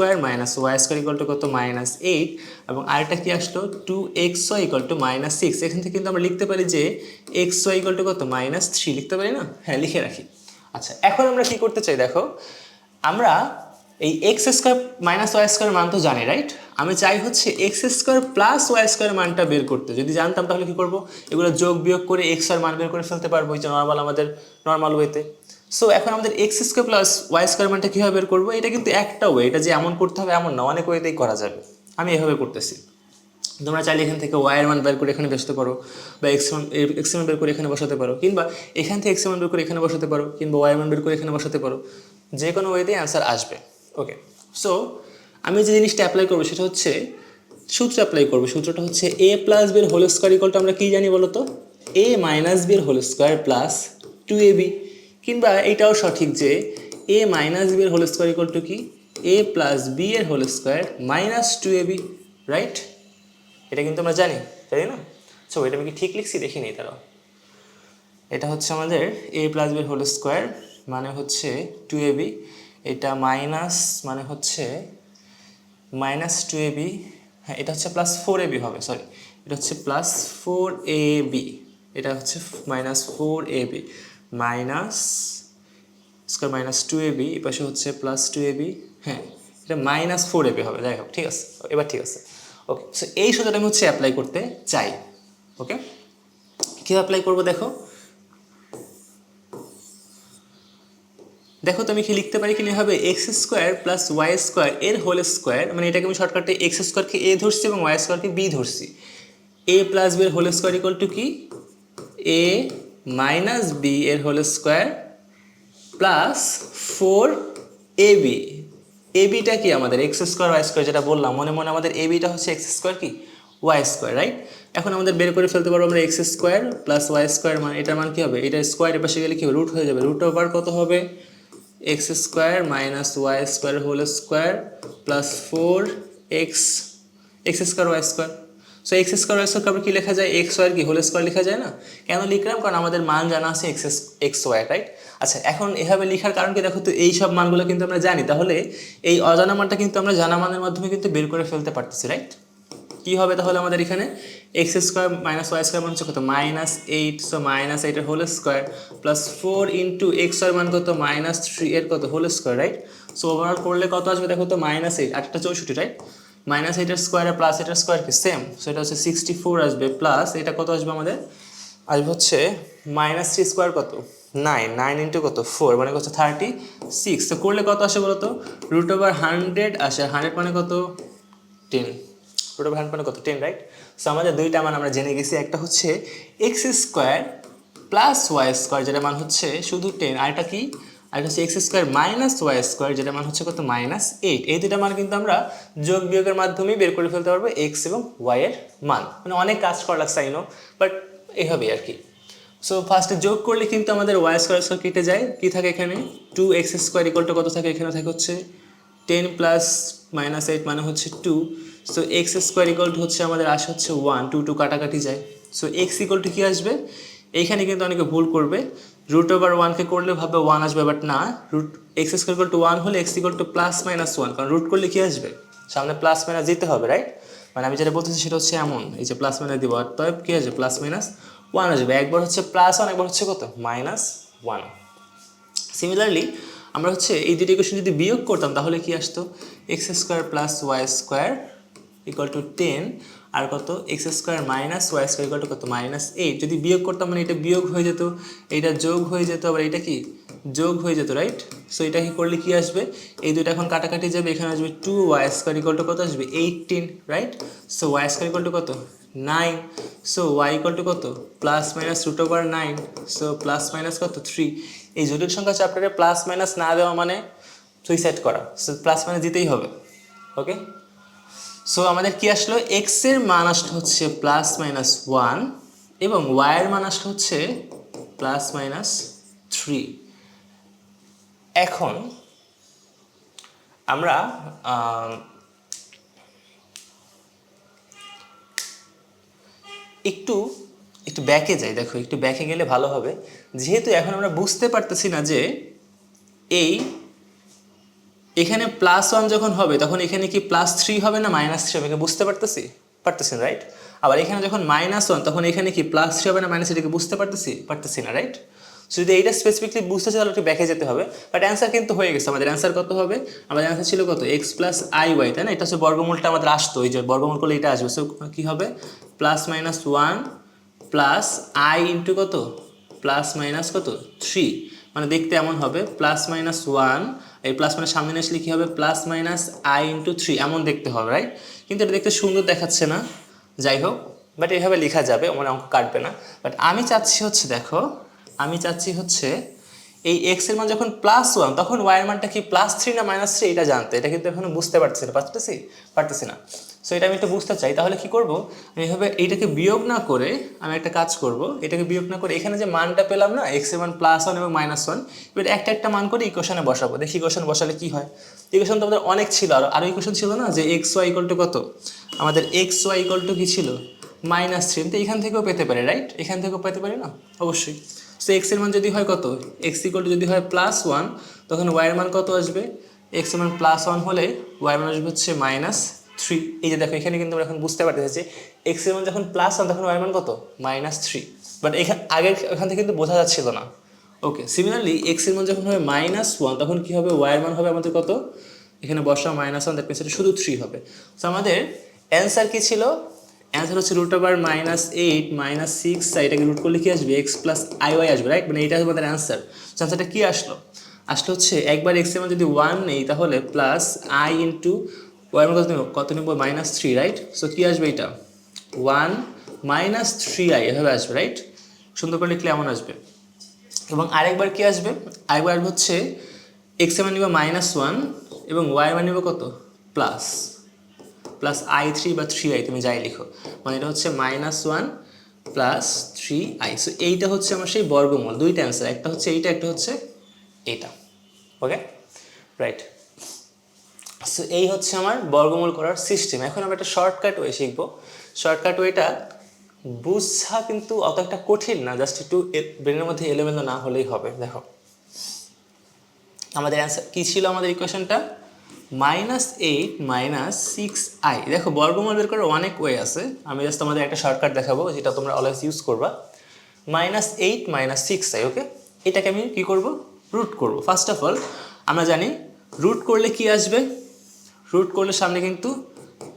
Speaker 1: y² ইকুয়াল টু কত, -8, এবং আরেকটা কি আসলো 2xy ইকুয়াল টু -6। এখান থেকে কিন্তু আমরা লিখতে পারি যে xy ইকুয়াল টু কত, -3 লিখতে পারি না? হ্যাঁ, লিখে রাখি। আচ্ছা, এখন আমরা কি করতে চাই, দেখো আমরা এই x² - y² মান তো জানি, রাইট? আমি চাই হচ্ছে x² + y² মানটা বের করতে। যদি জানতাম তাহলে কি করব, এগুলো যোগ বিয়োগ করে x এর মান বের করে ফেলতে পারবো, এই যে নর্মাল আমাদের নর্মাল ওয়েতে। সো এখন আমাদের x² + y² মানটা কীভাবে বের করবো, এটা কিন্তু একটা ওয়ে, এটা যে এমন করতে হবে এমন না, অনেক ওয়েতেই করা যাবে। আমি এভাবে করতেছি, তোমরা চাইলে এখান থেকে y এর মান বের করে এখানে বসাতে পারো, বা x এর মান বের করে এখানে বসাতে পারো, কিংবা এখান থেকে x এর মান বের করে এখানে বসাতে পারো, কিংবা y এর মান বের করে এখানে বসাতে পারো, যে কোনো ওয়েতেই অ্যান্সার আসবে। ওকে, সো আমি যে জিনিসটা অ্যাপ্লাই করবো সেটা হচ্ছে সূত্র অ্যাপ্লাই করবো। সূত্রটা হচ্ছে a + b এর হোল স্কয়ার ইকুয়াল টু, আমরা কি জানি বলো তো, a - b এর হোল স্কয়ার প্লাস 2ab, কিংবা এইটাও সঠিক যে a - b এর হোল স্কয়ার ইকুয়াল টু কি, a + b এর হোল স্কয়ার -2ab, রাইট? এটা কিন্তু আমরা জানি, তাই না? সো এটা আমি কি ঠিক লিখছি দেখি নেই তারাও। এটা হচ্ছে আমাদের a + b এর হোল স্কয়ার মানে হচ্ছে 2ab, এটা মাইনাস মানে হচ্ছে -2ab, হ্যাঁ এটা হচ্ছে +4ab হবে, সরি এটা হচ্ছে +4ab, এটা হচ্ছে -4ab মাইনাস স্কয়ার -2ab, এই পাশে হচ্ছে +2ab, হ্যাঁ এটা -4ab হবে, যাই হোক ঠিক আছে, এবার ঠিক আছে। ওকে, সো এই সূত্রটা আমি হচ্ছে অ্যাপ্লাই করতে চাই। ওকে, কী অ্যাপ্লাই করবো দেখো, দেখো তো আমি কি লিখতে পারি, কি হবে x² + y² এর হোল স্কয়ার, মানে এটাকে আমি শর্টকাটে x² কে a ধরছি এবং y² কে b ধরছি। a + b এর হোল স্কয়ার ইকুয়াল টু কি, a - b এর হোল স্কয়ার প্লাস 4ab। abটা কি আমাদের x² y² যেটা বললাম, মনে মনে আমাদের abটা হচ্ছে x² কি y², রাইট? এখন আমাদের বের করে ফেলতে পারবো আমরা x² + y² মান, এটার মান কি হবে, এটা স্কয়ার এর পাশে গেলে কি হবে, রুট হয়ে যাবে, রুট ওভার কত হবে, x² - y² whole square plus 4x x² y²। So x² y² আবার কি লেখা যায়, x y কি হোল স্কয়ার লেখা যায় না? কেন লিখলাম, কারণ আমাদের মান জানা আছে x y, রাইট? আচ্ছা, এখন এভাবে লেখার কারণ কি, দেখো তো এই সব মানগুলো কিন্তু আমরা জানি, তাহলে এই অজানা মানটা কিন্তু আমরা জানা মানের মাধ্যমে কিন্তু বের করে ফেলতে পারতেছি, রাইট? কি হবে তাহলে আমাদের এখানে x² - y² মান হচ্ছে কত, -8, সো -8 এর whole square plus 4 into x এর মান কত, -3 এর কত whole square, right? So overall করলে কত আসবে দেখো তো, -8 8টা 64, রাইট? -8 এর স্কয়ার আর প্লাস এটার স্কয়ার কি সেম, সো এটা হচ্ছে 64 আসবে, প্লাস এটা কত আসবে আমাদের, আসবে হচ্ছে -3 স্কয়ার কত, 9, 9 ইন্টু কত 4 মানে কত 36। তো করলে কত আসে বলো তো, √100 আসে, 100 মানে কত 10, √100 মানে কত 10, রাইট? সো আমাদের দুইটা মান আমরা জেনে গেছি, একটা হচ্ছে x² + y² যেটা মান হচ্ছে শুধু 10, আর এটা কি, আর হচ্ছে x² - y² যেটা মান হচ্ছে কত, -8। এই দুইটা মান কিন্তু আমরা যোগ বিয়োগের মাধ্যমেই বের করে ফেলতে পারবো x এবং y এর মান, মানে অনেক কাজ করা লাগছে আই নো, বাট এইভাবেই আর কি। সো ফার্স্টে যোগ করলে কিন্তু আমাদের y² কেটে যায়, কি থাকে এখানে 2x² ইকুয়াল টু কত থাকে, এখানে থাকে হচ্ছে 10 প্লাস মাইনাস 8 মানে হচ্ছে 2, so x square equal two হচ্ছে আমাদের আসে হচ্ছে 1, 2 2 কাটাকাটি যায়, সো এক্স ইকুয়াল টু কী আসবে, এইখানে কিন্তু অনেকে ভুল করবে, রুট ওভার 1কে করলে ভাববে 1 আসবে, বাট না, root x square equal to 1 হলে x equal to plus minus 1, কারণ রুট করলে কী আসবে, সামনে প্লাস মাইনাস দিতে হবে, রাইট? মানে আমি যেটা বলতেছি সেটা হচ্ছে এমন, এই যে প্লাস মাইনাস দিব, আর তবে কী আসবে, প্লাস মাইনাস 1 আসবে, একবার হচ্ছে প্লাস 1, একবার হচ্ছে কত, মাইনাস 1। সিমিলারলি আমরা হচ্ছে এই দুটো ইকুয়েশন যদি বিয়োগ করতাম তাহলে কি আসতো, x square plus y square equal to 10, আর কত, x square minus y square equal to কত, মাইনাস 8। যদি বিয়োগ করতাম মানে এটা বিয়োগ হয়ে যেত, এইটা যোগ হয়ে যেত, আবার এটা কি যোগ হয়ে যেত, রাইট? সো এটা কি করলে কি আসবে, এই দুটো এখন কাটাকাটি যাবে, এখানে আসবে 2 ওয়াই স্কোয়ার ইকুয়াল টু কত আসবে, 18, right? So y square equal to কত, 9, সো ওয়াই ইকুয়াল টু কত, plus minus root over 9, so plus minus কত, 3। এই জটিল সংখ্যা চ্যাপ্টারে প্লাস মাইনাস না দেওয়া মানে সুইসাইড করা, সো প্লাস মাইনাস দিতেই হবে, ওকে? সো আমাদের কি আসলো, এক্স এর মান আসলো হচ্ছে প্লাস মাইনাস 1 এবং ওয়াই এর মান আসলো হচ্ছে প্লাস মাইনাস 3। এখন আমরা একটু একটু ব্যাকে যাই, দেখো একটু ব্যাকে গেলে ভালো হবে, যেহেতু এখন আমরা বুঝতে পারতেছি না যে এই এখানে প্লাস 1 যখন হবে তখন এখানে কি প্লাস 3 হবে না মাইনাস 3 হবে, বুঝতে পারতেছি না, রাইট? আবার এখানে যখন মাইনাস 1 তখন এখানে কি প্লাস 3 হবে না মাইনাস 3, বুঝতে পারতেছি না, রাইট? সো যদি এইটা স্পেসিফিকলি বুঝতে চাই তাহলে একটু ব্যাকে যেতে হবে, বাট অ্যান্সার কিন্তু হয়ে গেছে। আমাদের অ্যান্সার কত হবে, আমাদের অ্যান্সার ছিল কত, এক্স প্লাস আই ওয়াই, তাই না? এটা হচ্ছে বর্গমূলটা আমাদের আসতো, এই যে বর্গমূল করলে এটা আসবে, সো কী হবে, plus minus 1 plus i into কত, প্লাস মাইনাস কত 3, মানে দেখতে এমন হবে প্লাস মাইনাস 1, এই প্লাস মাইনাস সামনে আসলে কী হবে, প্লাস মাইনাস আই ইন্টু 3, এমন দেখতে হবে, রাইট? কিন্তু এটা দেখতে সুন্দর দেখাচ্ছে না, যাই হোক, বাট এইভাবে লেখা যাবে, আমার অঙ্ক কাটবে না। বাট আমি চাচ্ছি হচ্ছে, দেখো আমি চাচ্ছি হচ্ছে এই এক্স এর মান যখন প্লাস 1 তখন ওয়াই এর মানটা কি প্লাস 3 না মাইনাস 3 এটা জানতে, এটা কিন্তু এখনো বুঝতে পারতেছি না। সো এটা আমি একটু বুঝতে চাই, তাহলে কি করব, আমি এভাবে এইটাকে বিয়োগ না করে আমি একটা কাজ করব, এটাকে বিয়োগ না করে এখানে যে মানটা পেলাম না, এক্স এর মান প্লাস 1 এবং মাইনাস 1, এবার একটা একটা মান করে ইকুয়েশনে বসাবো, দেখি ইকুয়েশন বসালে কি হয়। ইকুয়েশন তো আমাদের অনেক ছিল, আরও ইকুয়েশন ছিল না, যে এক্স ওয়াই ইকুয়াল টু কত, আমাদের এক্স ওয়াই ইকুয়াল টু কি ছিল, মাইনাস 3, তো এখান থেকেও পেতে পারি, রাইট? এখান থেকেও পেতে পারি না, অবশ্যই। সো এক্স এর মান যদি হয় কত, এক্স ইকুয়াল টু যদি হয় প্লাস 1, তখন ওয়াই এর মান কত আসবে, এক্স এর মান প্লাস 1 হলে ওয়াই এর মান আসবে হচ্ছে মাইনাস 3। এই যে দেখো এখানে কিন্তু আমরা এখন বুঝতে পারতেছি যে এক্স এর মান যখন প্লাস 1 তখন ওয়াই এর মান কত, মাইনাস 3, বাট এখান থেকে কিন্তু বোঝা যাচ্ছিল না। ওকে, সিমিলারলি এক্স এর মান যখন হবে মাইনাস 1 তখন কী হবে, ওয়াই এর মান হবে আমাদের কত, এখানে বসা মাইনাস 1, দ্যাট মিনস এটা শুধু 3 হবে। সো আমাদের অ্যান্সার কী ছিল, অ্যান্সার হচ্ছে রুট ওভার মাইনাস 8 মাইনাস 6, এটাকে রুট করলে কি আসবে, এক্স প্লাস আই ওয়াই আসবে, রাইট? মানে এটা আমাদের অ্যান্সার। অ্যান্সারটা কী আসলো হচ্ছে একবার এক্স এর মান যদি 1 নেই তাহলে প্লাস আই ইন্টু ওয়াই এর মান কত নেব, মাইনাস 3, রাইট? সো কী আসবে, এটা 1 মাইনাস 3i এভাবে আসবে, রাইট? সুন্দর করে লিখলে এমন আসবে। এবং আরেকবার কি আসবে, আরেকবার হচ্ছে এক্স এর মান নিব মাইনাস 1 এবং ওয়াই এর মান নিব কত, প্লাস i3 বা 3i, তুমি যাই লিখো, মানে এটা হচ্ছে মাইনাস 1 প্লাস 3i। সো এইটা হচ্ছে আমার সেই বর্গমূল, দুইটা অ্যান্সার, একটা হচ্ছে এইটা, একটা হচ্ছে এইটা, ওকে, রাইট? সো এই হচ্ছে আমার বর্গমূল করার সিস্টেম। এখন আমরা একটা শর্টকাট ওয়ে শিখবো। শর্টকাট ওয়েটা বুঝা কিন্তু অত একটা কঠিন না, জাস্ট একটু ব্রেনের মধ্যে এলোমেলো না হলেই হবে। দেখো আমাদের অ্যান্সার কী ছিল, আমাদের ইকুয়েশনটা মাইনাস 8 মাইনাস 6i। দেখো বর্গমূল বের করার অনেক ওয়ে আছে, আমি জাস্ট তোমাদের একটা শর্টকাট দেখাবো যেটা তোমরা অলওয়েজ ইউজ করবা। মাইনাস 8 মাইনাস 6i, ওকে, এটাকে আমি কী করব, রুট করব। ফার্স্ট অফ অল আমরা জানি রুট করলে কি আসবে, রুট করলে সামনে কিন্তু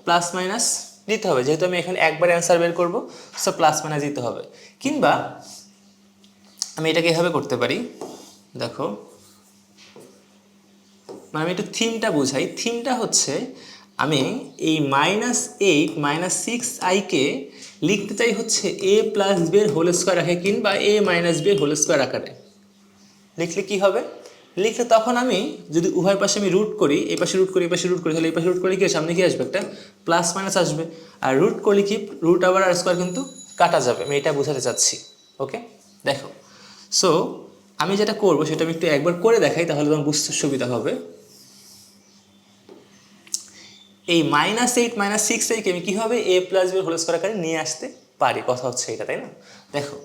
Speaker 1: প্লাস মাইনাস দিতে হবে, যেহেতু আমি এখানে একবার অ্যান্সার বের করবো, সো প্লাস মাইনাস দিতে হবে। কিংবা আমি এটাকে এভাবে করতে পারি, দেখো মানে আমি একটু থিমটা বুঝাই। থিমটা হচ্ছে আমি এই মাইনাস 8 মাইনাস 6iকে লিখতে চাই হচ্ছে a প্লাস b এর হোল স্কোয়ার আকারে কিংবা a মাইনাস b এর হোল স্কোয়ার আকারে। লিখলে কি হবে, লিখলে তখন আমি যদি উভয় পাশে আমি রুট করি, এই পাশে রুট করি, এই পাশে রুট করি, তাহলে এই পাশে রুট করলে কি সামনে কি আসবে, একটা প্লাস মাইনাস আসবে। আর রুট করলে কি রুট আবার আর স্কোয়ার কিন্তু কাটা যাবে, আমি এটা বোঝাতে চাচ্ছি। ওকে, দেখো সো আমি যেটা করবো সেটা আমি একটু একবার করে দেখাই, তাহলে তোমার বুঝতে সুবিধা হবে। এই -8 -6 কে আমি কীভাবে a plus b whole square আকারে নিয়ে আসতে পারি, কথা হচ্ছে এটা, তাই না? দেখো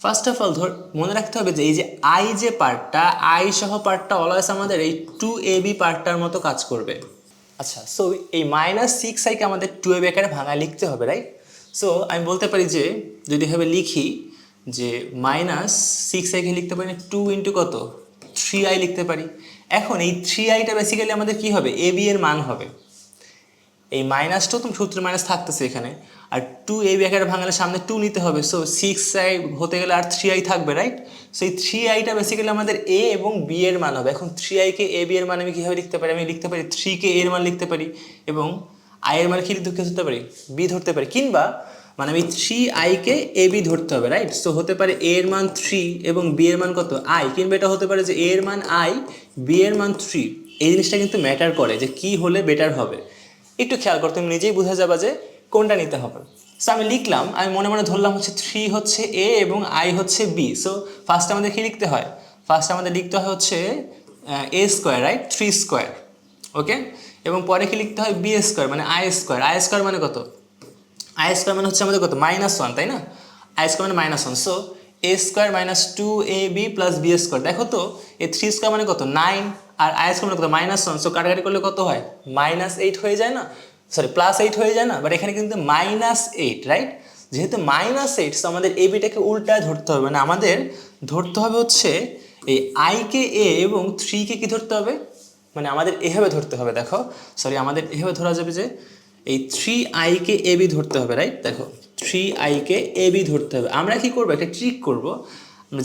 Speaker 1: ফার্স্ট অফ অল মনে রাখতে হবে যে এই যে আই যে পার্টটা, আই সহ পার্টটা অলওয়েজ আমাদের এই 2ab পার্টটার মতো কাজ করবে। আচ্ছা, সো এই -6i কে আমাদের 2ab আকারে ভাঙায় লিখতে হবে, রাইট? সো আমি বলতে পারি যে যদি এভাবে লিখি যে -6i কে লিখতে পারি 2 ইন্টু কত 3i লিখতে পারি। এখন এই 3iটা বেসিক্যালি আমাদের কি হবে, ab এর মান হবে। এই মাইনাসটাও তুমি সূত্রের মাইনাস থাকতেছে এখানে, আর 2ab আকারে ভাঙালে সামনে 2 নিতে হবে, সো 6i হতে গেলে আর 3i থাকবে, রাইট? সো এই 3iটা বেসিক্যালি আমাদের a এবং b এর মান হবে। এখন 3i কে a b এর মান আমি কীভাবে লিখতে পারি, আমি লিখতে পারি 3 কে a এর মান লিখতে পারি এবং i এর মান কি ধরতে পারি, b ধরতে পারি, কিংবা মানে আমি 3i কে a b ধরতে হবে, রাইট? সো হতে পারে a এর মান 3 এবং b এর মান কত i, কিংবা এটা হতে পারে যে a এর মান i, b এর মান 3। এই জিনিসটা কিন্তু ম্যাটার করে যে কি হলে বেটার হবে। একটু খেয়াল করো, তুমি নিজেই বুঝে যাবা যে কোনটা নিতে হবে। সো আমি লিখলাম, আমি মনে মনে ধরলাম হচ্ছে 3 হচ্ছে a এবং i হচ্ছে b। সো ফার্স্ট আমাদের কি লিখতে হয়, ফার্স্ট আমাদের লিখতে হয় হচ্ছে a স্কোয়ার, রাইট? 3 স্কোয়ার, ওকে। এবং পরে কি লিখতে হয়, b স্কোয়ার মানে i স্কোয়ার। i স্কোয়ার মানে কত, i স্কোয়ার মানে হচ্ছে আমাদের কত -1, তাই না? i স্কোয়ার মানে -1, so a square minus 2ab plus b square. দেখো তো এই 3 স্কোয়ার মানে কত 9, আর i স্কোয়ার মানে কত -1, সো কাটাকাটি করলে কত হয় -8 হয়ে যায় না, সরি +8 হয়ে যায় না, বাট এখানে কিন্তু -8, রাইট? যেহেতু -8, সো আমাদের এবিটাকে উল্টায় ধরতে হবে, মানে আমাদের ধরতে হবে হচ্ছে এই i কে a এবং 3 কে কি ধরতে হবে, মানে আমাদের এভাবে ধরতে হবে। দেখো সরি, আমাদের এভাবে ধরা যাবে যে এই 3i কে a b ধরতে হবে, রাইট? দেখো 3i কে a b ধরতে হবে। আমরা কি করবো, একটা ট্রিক করব,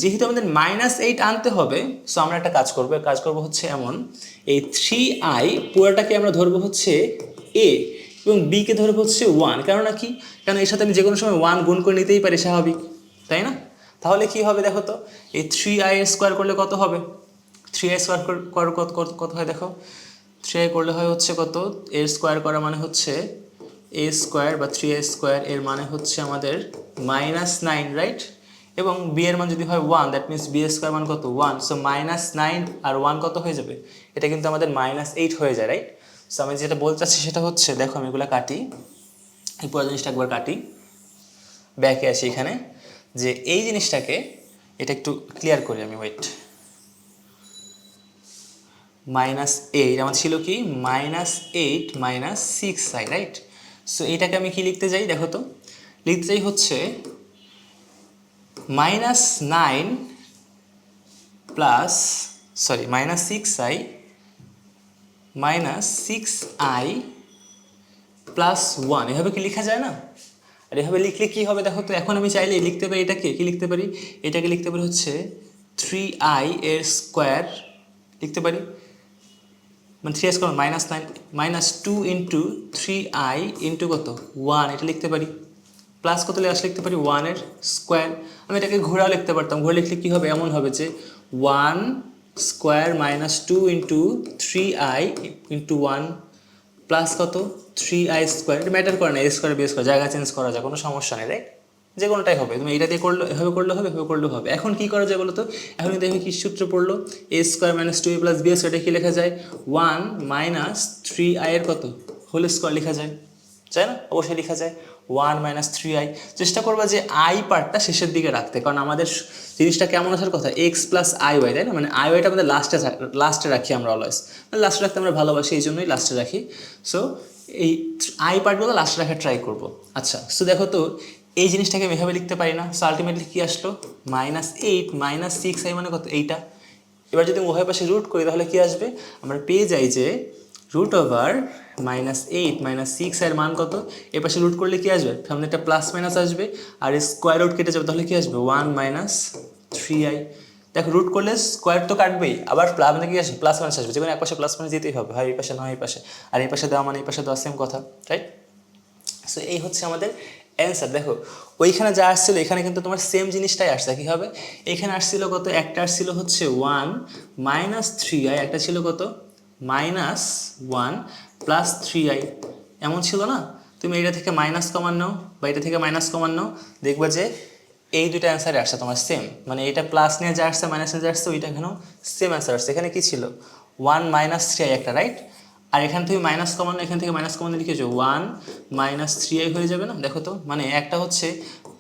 Speaker 1: যেহেতু আমাদের -8 আনতে হবে, সো আমরা একটা কাজ করব হচ্ছে এমন, এই 3i পুরোটাকে আমরা ধরবো হচ্ছে a এবং b কে ধরবো হচ্ছে 1। কেননা কি, কারণ এর সাথে আমি যে কোনো সময় 1 গুণ করে নিতেই পারি, স্বাভাবিক, তাই না? তাহলে কি হবে দেখো তো, এই 3i স্কোয়ার করলে কত হবে, 3i স্কোয়ার কত কত হয় দেখো, 3i করলে হয় হচ্ছে কত, a স্কোয়ার করা মানে হচ্ছে a স্কোয়ার বা 3i স্কোয়ার, এর মানে হচ্ছে আমাদের -9, রাইট? এবং b এর মান যদি হয় 1, দ্যাট মিনস b স্কোয়ার মান কত 1, সো -9 আর 1 কত হয়ে যাবে, এটা কিন্তু আমাদের -8 হয়ে যায়, রাইট? সো আমি যেটা বলতে চাচ্ছি সেটা হচ্ছে, দেখো আমি এগুলো কাটি, এই পুরো জিনিসটা একবার কাটি, ব্যাকে আসি এখানে, যে এই জিনিসটাকে এটা একটু ক্লিয়ার করি আমি, ওয়েট। -8 আমার ছিল কি -8 -6i, রাইট? সো এইটাকে আমি কি লিখতে যাই, দেখো তো লিখতে চাই হচ্ছে -9 plus sorry -6i -6i plus 1, এভাবে কি লেখা যায় না? আর এভাবে লিখলে কি হবে দেখো তো, এখন আমি চাইলে লিখতে পারি এটাকে, কি লিখতে পারি, এটাকে লিখতে পারি হচ্ছে 3i এর স্কোয়ার লিখতে পারি, মানে 3i square -9 -2 into 3i into কত 1, এটা লিখতে পারি, প্লাস কত লিখতে পারি 1 এর স্কোয়ার। আমি এটাকে ঘোরাও লিখতে পারতাম, ঘুরে লিখলে কী হবে, এমন হবে যে 1 square -2 into 3i into 1 plus কত 3i স্কোয়ার। এটা ম্যাটার করে না, a স্কোয়ার b স্কোয়ার জায়গা চেঞ্জ করা যায়, কোনো সমস্যা নেই, রাইট? যে কোনোটাই হবে, তুমি এটা দিয়ে করলে এভাবে করলে হবে, এভাবে করলেও হবে। এখন কি করা যায় বলো তো, এখন কিন্তু এখানে কি সূত্র পড়লো, a square -2a plus b square, এটা কি লেখা যায় 1 -3i এর কত হোল স্কোয়ার লেখা যায়, তাই না? অবশ্যই লেখা যায় 1 -3i। চেষ্টা করবা যে i পার্টটা শেষের দিকে রাখতে, কারণ আমাদের জিনিসটা কেমন আসার কথা x প্লাস iy, তাই না? মানে iyটা আমাদের লাস্টে রাখি আমরা অলওয়েজ, মানে লাস্টে রাখতে আমরা ভালোবাসি, এই জন্যই লাস্টে রাখি। সো এই i পার্টগুলো লাস্টে রাখার ট্রাই করবো। আচ্ছা, সো দেখো তো এই জিনিসটাকে আমি এভাবে লিখতে পারি না, সো আলটিমেটলি কী আসলো -8 -6i মানে কত এইটা। এবার যদি উভয় পাশে রুট করি তাহলে কি আসবে, আমরা পেয়ে যাই যে √8 -6 এর মান কত, এ পাশে রুট করলে কি আসবে, সামনে একটা প্লাস মাইনাস আসবে, আর স্কোয়ার রুট কেটে যাবে, তাহলে কি আসবে 1 -3i। দেখো রুট করলে স্কোয়ার তো কাটবেই, আবার প্লাস কি আসবে, প্লাস মাইনাস আসবে, যেখানে এক পাশে প্লাস মাইনাস দিতেই হবে, হয় এই পাশে নয় এই পাশে, আর এই পাশে দেওয়া মানে এই পাশে দেওয়া, সেম কথা, রাইট? সো এই হচ্ছে আমাদের অ্যান্সার। দেখো ওইখানে যা আসছিল এখানে কিন্তু তোমার সেম জিনিসটাই আসছে, কী হবে, এখানে আসছিল কত, একটা আসছিল হচ্ছে 1 -3i, একটা ছিল কত -1 প্লাস 3i, এমন ছিল না? তুমি এটা থেকে মাইনাস কমান নাও বা এটা থেকে মাইনাস কমান নাও, দেখবা যে এই দুটো অ্যান্সারে আসছে তোমার সেম, মানে এটা প্লাস নিয়ে যা আসছে মাইনাস নিয়ে যা আসছে ওইটা এখানেও সেম অ্যান্সার আসছে। এখানে কি ছিল 1 -3i একটা, রাইট? আর এখান থেকে মাইনাস কমানো, এখান থেকে মাইনাস কমানো লিখেছো 1 মাইনাস 3i হয়ে যাবে না? দেখো তো, মানে একটা হচ্ছে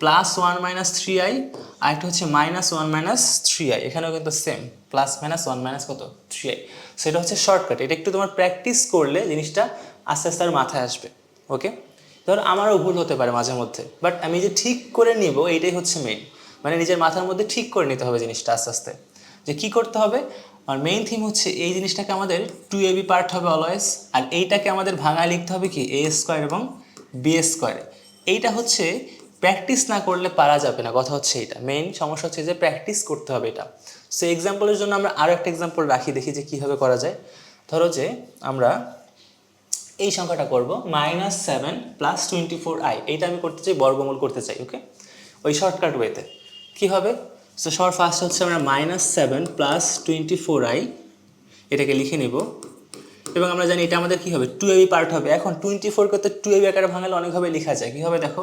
Speaker 1: প্লাস 1 মাইনাস 3i, আর একটা হচ্ছে মাইনাস 1 মাইনাস 3i। এখানেও কিন্তু সেম, প্লাস মাইনাস 1 মাইনাস কত 3i। সেটা হচ্ছে শর্টকাট। এটা একটু তোমার প্র্যাকটিস করলে জিনিসটা আস্তে আস্তে আর মাথায় আসবে। ওকে, ধর আমারও ভুল হতে পারে মাঝে মধ্যে, বাট আমি যে ঠিক করে নিব এইটাই হচ্ছে মেইন। মানে নিজের মাথার মধ্যে ঠিক করে নিতে হবে জিনিসটা আস্তে আস্তে, যে কী করতে হবে। আর মেইন থিম হচ্ছে এই জিনিসটাকে আমাদের 2ab পার্ট হবে অলওয়েজ, আর এইটাকে আমাদের ভাঙায় লিখতে হবে কি a স্কোয়ার এবং b স্কোয়ারে। এইটা হচ্ছে প্র্যাকটিস না করলে পারা যাবে না, কথা হচ্ছে এইটা। মেইন সমস্যা হচ্ছে যে প্র্যাকটিস করতে হবে এটা। সো এক্সাম্পলের জন্য আমরা আরও একটা এক্সাম্পল রাখি, দেখি যে কীভাবে করা যায়। ধরো যে আমরা এই সংখ্যাটা করব -7 প্লাস 24i, এইটা আমি করতে চাই বর্গমূল করতে চাই। ওকে, ওই শর্টকাট ওয়েতে কী হবে? সো সবার ফার্স্ট হচ্ছে আমরা -7 প্লাস 24i এটাকে লিখে নিব, এবং আমরা জানি এটা আমাদের কী হবে 2ab পার্ট হবে। এখন 24কে তো 2ab আকারে ভাঙালে অনেকভাবে লেখা যায়। কী হবে দেখো,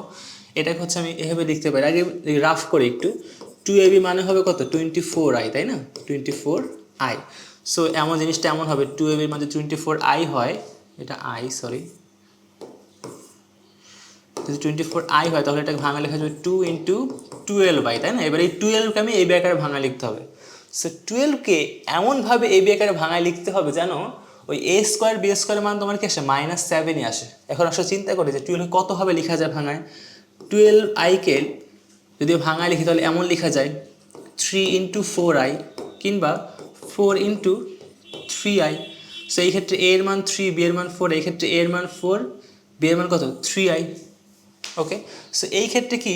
Speaker 1: এটাকে হচ্ছে আমি এভাবে লিখতে পারি। আগে রাফ করে একটু, 2ab মানে হবে কত 24i, তাই না? 24i। সো এমন জিনিসটা এমন হবে 2ab এর মধ্যে 24i হয়, এটা i সরি, যদি 24i হয় তাহলে এটাকে ভাঙা লেখা যাবে 2 ইন্টু 12i, তাই না? এবার এই 12কে আমি এই আকারে ভাঙা লিখতে হবে। সো 12কে এমনভাবে এই আকারে ভাঙায় লিখতে হবে যেন ওই a স্কোয়ার b স্কোয়ারের মান তোমার কি আসে -7ই আসে। এখন আসলে চিন্তা করি যে 12 কতভাবে লেখা যায় ভাঙায়। 12iকে যদি ভাঙায় লিখি তাহলে এমন লেখা যায় 3 ইন্টু 4i কিংবা 4 ইন্টু 3i। সো এই ক্ষেত্রে a এর মান 3, b এর মান 4, এই ক্ষেত্রে a এর মান 4, b এর মান কত 3i। ওকে, সো এই ক্ষেত্রে কি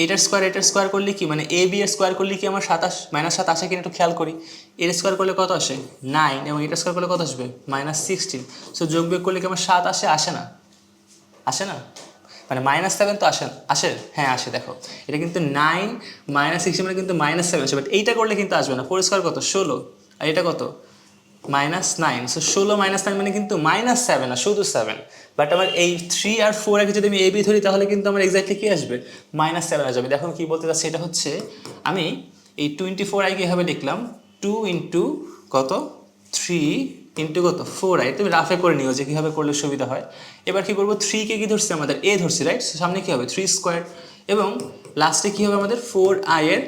Speaker 1: এটার স্কোয়ার করলে কি, মানে a b এর স্কোয়ার করলে কি আমার 27 -7 আসে কিনা একটু খেয়াল করি। এর স্কোয়ার করলে কত আসে 9, এবং এটার স্কোয়ার করলে কত আসবে -16। সো যোগ বিয়োগ করলে কি আমার 7 আসে? আসে না? আসে না? মানে -7 তো আসে, আসে? হ্যাঁ আসে। দেখো এটা কিন্তু 9 -16 মানে কিন্তু -7 আসে, বাট এইটা করলে কিন্তু আসবে না। 4 স্কোয়ার কত 16, আর এটা কত -9। সো 16 -9 মানে কিন্তু -7 না, শুধু 7। বাট আমার এই 3 আর 4 আগে যদি আমি a b ধরি তাহলে কিন্তু আমার এক্স্যাক্টলি কী আসবে -7 আসবে। দেখো কী বলতে চাচ্ছি, এটা হচ্ছে আমি এই 24i কে এভাবে লিখলাম 2 ইন্টু কত 3 ইন্টু কত 4i। তুমি রাফে করে নিও যে কীভাবে করলে সুবিধা হয়। এবার কী করবো, 3কে কী ধরছি আমাদের a ধরছি, রাইট? সামনে কী হবে 3 স্কোয়ার, এবং লাস্টে কী হবে আমাদের 4i এর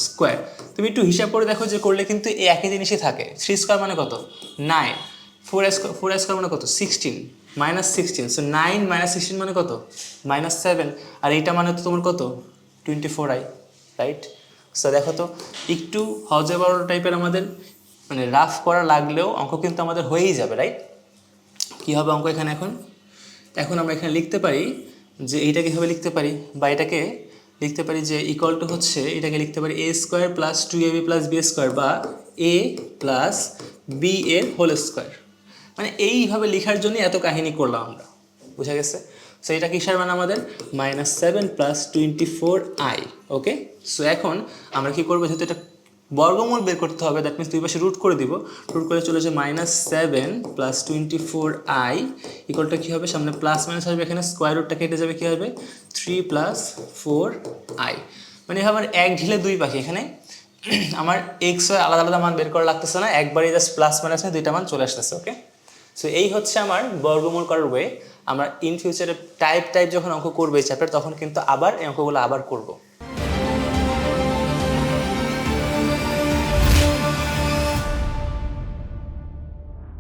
Speaker 1: স্কোয়ার। তুমি একটু হিসাব করে দেখো যে করলে কিন্তু এই একই জিনিসই থাকে। 3 স্কোয়ার মানে কত 9, 4i স্কোয়ার মানে কত 16, -16। সো 9 -16 মানে কত -7, আর এইটা মানে তো তোমার কত 24i, রাইট? সো দেখো তো একটু হজে বড় টাইপের আমাদের মানে রাফ করা লাগলেও অঙ্ক কিন্তু আমাদের হয়েই যাবে, রাইট? কী হবে অঙ্ক এখানে? এখন আমরা এখানে লিখতে পারি যে এইটাকে কীভাবে লিখতে পারি, বা এটাকে লিখতে পারি যে ইকুয়াল টু হচ্ছে, এটাকে লিখতে পারি a square plus 2ab plus b square, বা a প্লাস b এর হোল স্কোয়ার। মানে এইভাবে লেখার জন্য এত কাহিনী করলাম আমরা, বুঝা গেছে? সো এটা কিসের মান আমাদের -7 প্লাস 24i। ওকে, সো এখন আমরা কী করবো, যেহেতু এটা বর্গমূল বের করতে হবে, দ্যাট মিনস দুই পাশে রুট করে দিব। রুট করে চলে যায় -7 প্লাস 24i ইকুয়ালটা কী হবে, সামনে প্লাস মাইনাস আসবে, এখানে স্কোয়ার রুটটা কেটে যাবে, কী হবে 3 প্লাস 4i। মানে আমার এক ঢিলে দুই পাখি। এখানে আমার এক্স ওয়াই আলাদা আলাদা মান বের করা লাগতেছে না, একবারই জাস্ট প্লাস মাইনাস নিয়ে দুইটা মান চলে আসতেছে। ওকে, সো এই হচ্ছে আমার বর্গমূল করার ওয়ে। আমরা ইন ফিউচারে টাইপ যখন অঙ্ক করবো এই চ্যাপ্টার, তখন কিন্তু আবার এই অঙ্কগুলো আবার করবো।